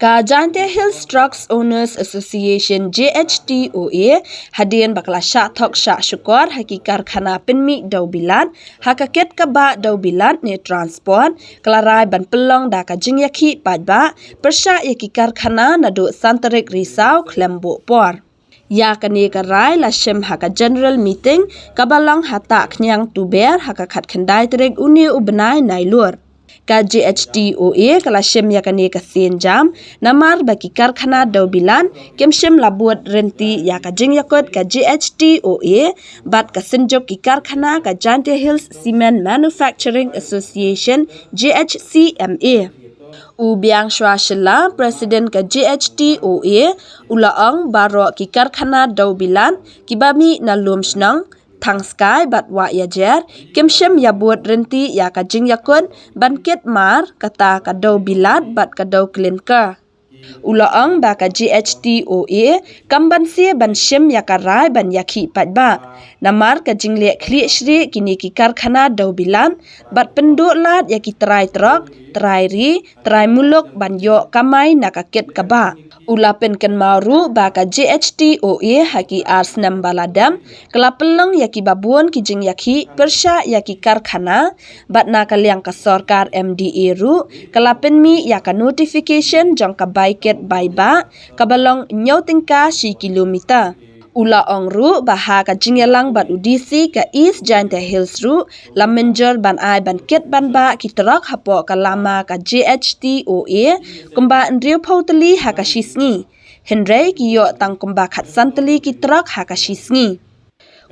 JHTOA Trucks Owners Association JHTOA hadian bakla Thok shukor haki karkhana pynbna dewbilat hakaket kaba dewbilat ne transport kelarai ban pelong da ka jingiakhih paidbah persya yaki karkhana nado santarik risau klembo por. Ya kani karai la shem haka general meeting kabalong hata knyang tuber haka khat khandai terek uni ubnai nailur. Ka JHTOA kala shem yakani ka jam namar baki karkhana dewbilat kem shem labuat renti ya ka jingiakhih ka JHTOA bat ka senjok ki karkhana ka JHTOA Cement Manufacturing Association JHCMA. Ubiang Syllad Presiden ke JHTOA ulaang baro ki karkhana dewbilat kibami nalum snang thang sky bat wa yajer kemshem yabut renti ya ka jingiakhih banket mar kata ka dewbilat bat ka dew klinker. Ulaang ba ka JHTOA kamban si ban shem ya ka rai ban yakhih paidbah namar ka jingle khli shri kini ki karkhana dewbilat bat penduk lat ya ki trai truk trai ri trai muluk ban yo kamai nakaket kaba. Ulapen ken maru ba ka JHTOA haki ars nam baladam kelapelong yaki babuan ki jingiakhih persya yaki karkhana bat na kaliang ka sarkar MDA ru kelapen mi ya ka notification jong ka baiket paidbah kabalong nyau tingka si kilometer. Ula ong ru baha ka jingelang bat udisi ka East Giant Hills ru lamenjer ban ai ban ket ban ba kitrak hapo ka lama ka JHTOA kumba ndriu pautali ha ka shisngi Henry kiyo tang kumba khat santali kitrak ha ka shisngi.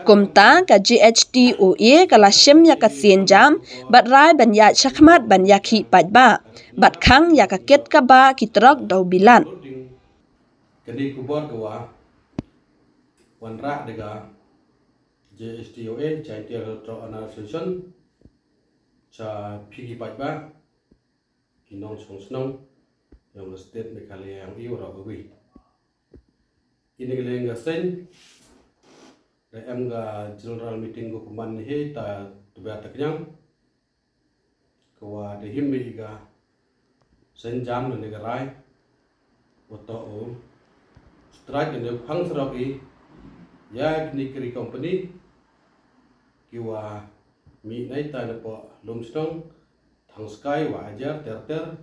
Kumta ka JHTOA kala shem ya ka jam bat rai ban ya chakmat ban yakhih paidbah bat khang ya ka ket ka ba kitrak dewbilat. Kadi kubor kawa wanra dega JHTOA JHTOA Association cha phigi paidbah kinong songsnong yang state Meghalaya yang iura bawi ini geleng gasen da em ga general meeting go kuman he ta tuba taknyang kawa de himmi ga sen jam ne garai oto o strike ne phang sroki ya kini company kiwa mi nai ta ne po lumstong thang sky wa ajar ter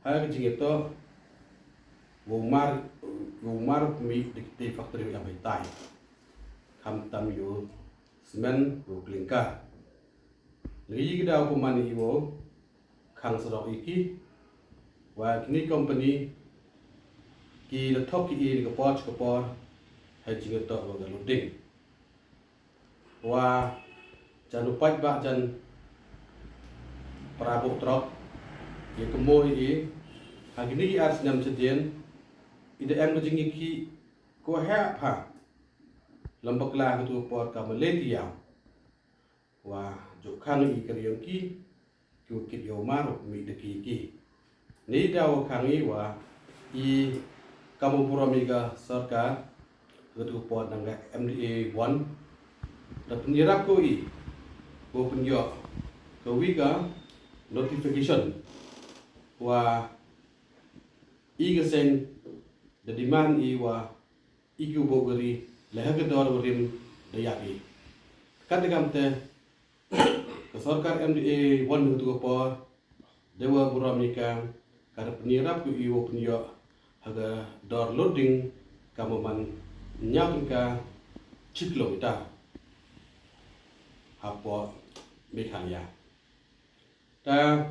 ha jingeto gumar mi dikti factory ya tai kam tam yu semen bu klingka li gida ko mani wo khang sro iki wa kini company ki the Thok ki ko por jingeto wa loading wa janu paidbah jan prabuk truk ye kemo i hagini ars nyam sedien ide em ko jingiakhih ko ha pha lambak la tu por ka Malaysia wa jo khang i kriyon ki ku kit yo mar mi de ki ni daw khang i wa i kamu puramiga sarkar ketua pot nangga MDA 1 dan penyerap koi ko penyo kawiga notification wa igesen the demand I wa igu bogari lehagdor rim dayaki kadgamte ke sarkar MDA 1 ketua pot dewa buramika kar penyerap ko iwo penyo haga door loading kamuman nyam ka kilometer hapo Meghalaya ta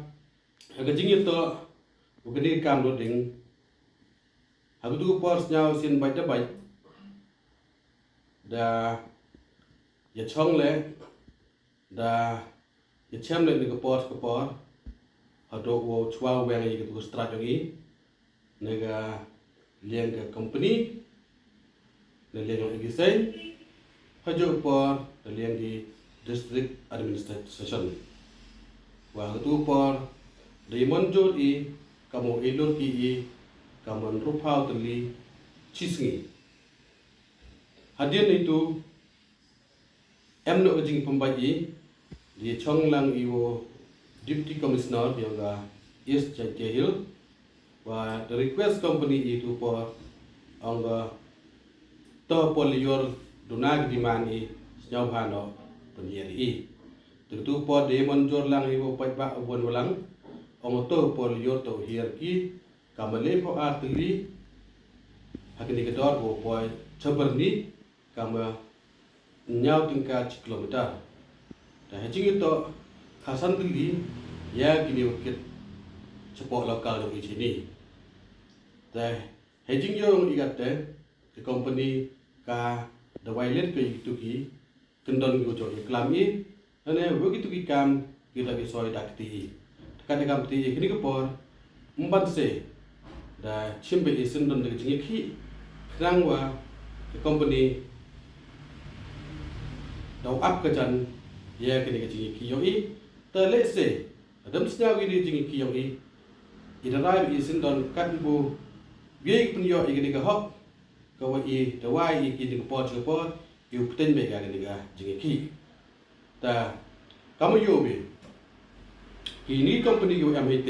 aga jingito ugani kam loading hagu tu pors nyau sin bai da bai da ya chong le da ya chem le ni ko por hado wo chwa weng yi ko strat yogi nega liang ka company le liang lagi say hajo por le liang di district administration wa tu por de monjor I kamu elor ki I kamu rupau tali chisngi hadian itu emno jing pembayi di chonglang iwo deputy commissioner yoga East JHTOA wa the request company itu por angga to polior dunag dimani nyau hano penyeri tentu por de monjor lang ibu paidbah ubon walang ang to polior to hierarki kamale po artili hakini kedor bo boy chaberni kama nyau tingkat kilometer dah hajing itu khasan tili ya kini ukit sepok lokal di sini dah hajing yo igate ke company ka the violet ke itu ki kendon go jo iklami ane begitu ki kam kita ki soy dakti kadang ti kini ke por empat se dah chimbe syndon de jingiakhih krang wa ke company dau up ke jan ya kini ke jingiakhih yo i tele se adam snya wi di jingiakhih yo i idarai syndon kan bu ge punyo i kini ke hok kawa i dawai i kini ke por yu pten be ga kini ga jingiakhih ta kamu yo be kini company yu MHT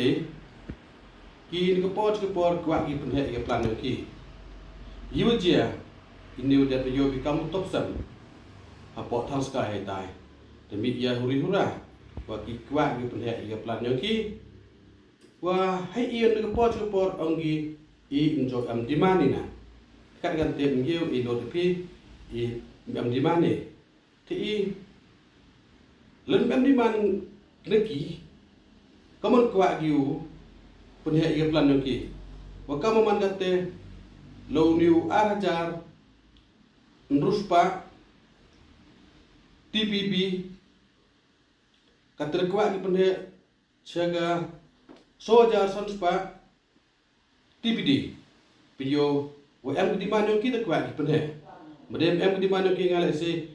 kini ke por kwa ki punhe ke plan yo ki yu je ini udah yo bi kamu top sen apa thang sky tai demi ya huri hura wa ki kwa ki punhe ke plan yo ki wa hai ion ke por anggi i enjoy am dimani na kat gan tem ngeu i lo pi i am dimani ti i len am diman neki kamu kuat giu punhe ke plan yo ki wa kamu man kate lo new arajar nruspa TPB kate kuat ki punhe chaga soja sanspa TPD video wa am di mana kita kuat ki punhe medem am di mana ki ngale se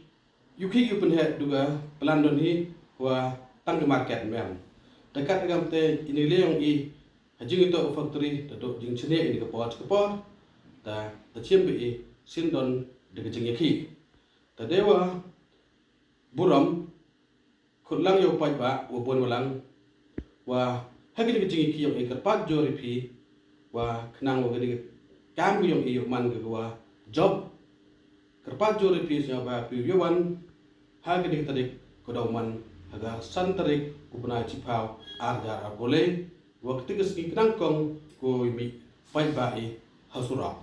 yuki yu punhe duga pelandon hi wa tang ke market mem dekat dengan te ini leong i hajing itu factory datuk jing chene ini ke pot ta chimbe i syndon de jingiakhih ta dewa buram khutlang yo paidbah ubon walang wa hagi de jingiakhih yo i kerpat jori pi wa khnang wa de kam yo i man ge wa job kerpat jori pi sia ba pi yowan hagi de tadik kodauman agar santarik kubna cipau arjar boleh waktu kesini kenangkong ko mi paidbah hasura